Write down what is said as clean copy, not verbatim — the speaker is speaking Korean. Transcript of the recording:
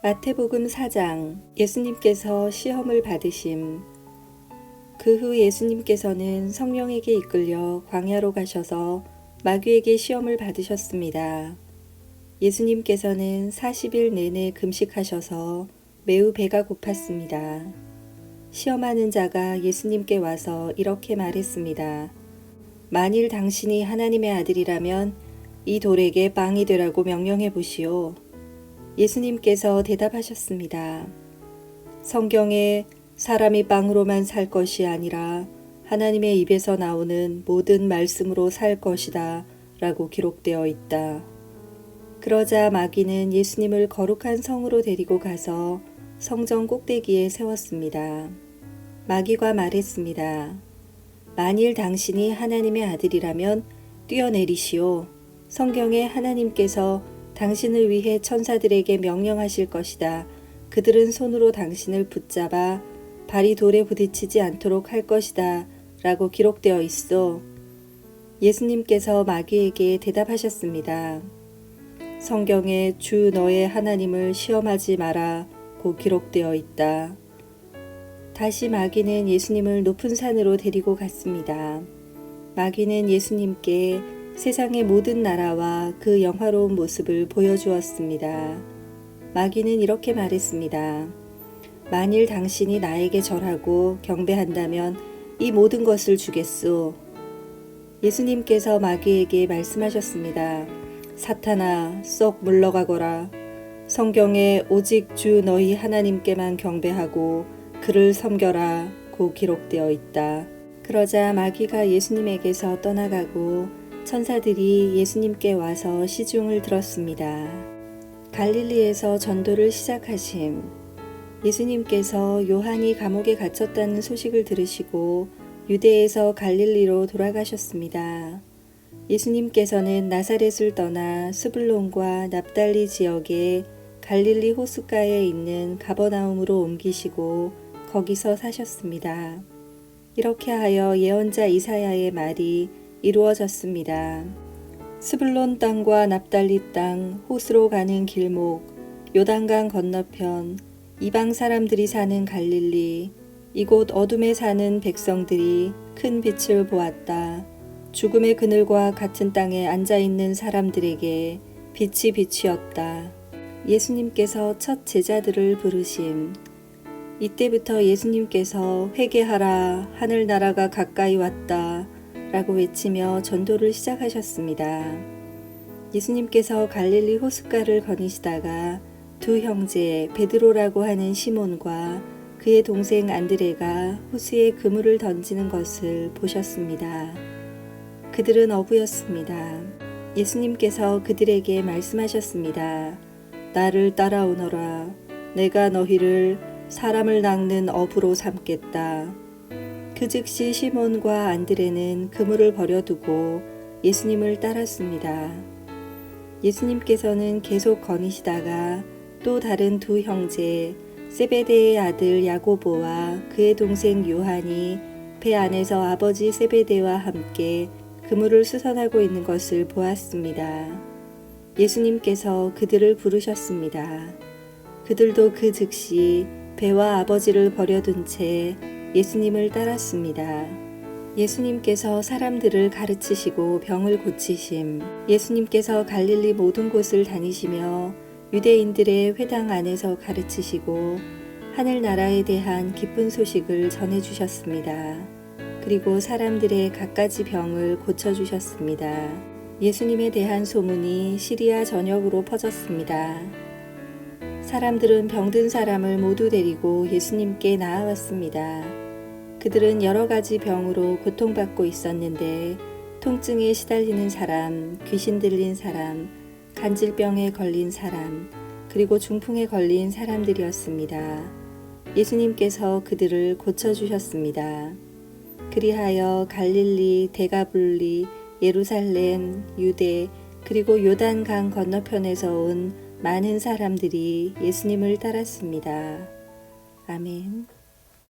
마태복음 4장. 예수님께서 시험을 받으심. 그 후 예수님께서는 성령에게 이끌려 광야로 가셔서 마귀에게 시험을 받으셨습니다. 예수님께서는 40일 내내 금식하셔서 매우 배가 고팠습니다. 시험하는 자가 예수님께 와서 이렇게 말했습니다. 만일 당신이 하나님의 아들이라면 이 돌에게 빵이 되라고 명령해 보시오. 예수님께서 대답하셨습니다. 성경에 사람이 빵으로만 살 것이 아니라 하나님의 입에서 나오는 모든 말씀으로 살 것이다 라고 기록되어 있다. 그러자 마귀는 예수님을 거룩한 성으로 데리고 가서 성전 꼭대기에 세웠습니다. 마귀가 말했습니다. 만일 당신이 하나님의 아들이라면 뛰어내리시오. 성경에 하나님께서 당신을 위해 천사들에게 명령하실 것이다. 그들은 손으로 당신을 붙잡아 발이 돌에 부딪히지 않도록 할 것이다. 라고 기록되어 있어. 예수님께서 마귀에게 대답하셨습니다. 성경에 주 너의 하나님을 시험하지 마라 고 기록되어 있다. 다시 마귀는 예수님을 높은 산으로 데리고 갔습니다. 마귀는 예수님께 세상의 모든 나라와 그 영화로운 모습을 보여주었습니다. 마귀는 이렇게 말했습니다. 만일 당신이 나에게 절하고 경배한다면 이 모든 것을 주겠소. 예수님께서 마귀에게 말씀하셨습니다. 사탄아, 썩 물러가거라. 성경에 오직 주 너희 하나님께만 경배하고 그를 섬겨라 고 기록되어 있다. 그러자 마귀가 예수님에게서 떠나가고 천사들이 예수님께 와서 시중을 들었습니다. 갈릴리에서 전도를 시작하심. 예수님께서 요한이 감옥에 갇혔다는 소식을 들으시고 유대에서 갈릴리로 돌아가셨습니다. 예수님께서는 나사렛을 떠나 스불론과 납달리 지역의 갈릴리 호숫가에 있는 가버나움으로 옮기시고 거기서 사셨습니다. 이렇게 하여 예언자 이사야의 말이 이루어졌습니다. 스불론 땅과 납달리 땅, 호수로 가는 길목, 요단강 건너편, 이방 사람들이 사는 갈릴리, 이곳 어둠에 사는 백성들이 큰 빛을 보았다. 죽음의 그늘과 같은 땅에 앉아있는 사람들에게 빛이 빛이었다. 예수님께서 첫 제자들을 부르심. 이때부터 예수님께서 회개하라, 하늘나라가 가까이 왔다 라고 외치며 전도를 시작하셨습니다. 예수님께서 갈릴리 호숫가를 거니시다가 두 형제 베드로라고 하는 시몬과 그의 동생 안드레가 호수에 그물을 던지는 것을 보셨습니다. 그들은 어부였습니다. 예수님께서 그들에게 말씀하셨습니다. 나를 따라오너라. 내가 너희를 사람을 낚는 어부로 삼겠다. 그 즉시 시몬과 안드레는 그물을 버려두고 예수님을 따랐습니다. 예수님께서는 계속 거니시다가 또 다른 두 형제 세베대의 아들 야고보와 그의 동생 요한이 배 안에서 아버지 세베대와 함께 그물을 수선하고 있는 것을 보았습니다. 예수님께서 그들을 부르셨습니다. 그들도 그 즉시 배와 아버지를 버려둔 채 예수님을 따랐습니다. 예수님께서 사람들을 가르치시고 병을 고치심. 예수님께서 갈릴리 모든 곳을 다니시며 유대인들의 회당 안에서 가르치시고 하늘나라에 대한 기쁜 소식을 전해주셨습니다. 그리고 사람들의 갖가지 병을 고쳐주셨습니다. 예수님에 대한 소문이 시리아 전역으로 퍼졌습니다. 사람들은 병든 사람을 모두 데리고 예수님께 나아왔습니다. 그들은 여러 가지 병으로 고통받고 있었는데 통증에 시달리는 사람, 귀신 들린 사람, 간질병에 걸린 사람, 그리고 중풍에 걸린 사람들이었습니다. 예수님께서 그들을 고쳐주셨습니다. 그리하여 갈릴리, 데가블리, 예루살렘, 유대, 그리고 요단강 건너편에서 온 많은 사람들이 예수님을 따랐습니다. 아멘.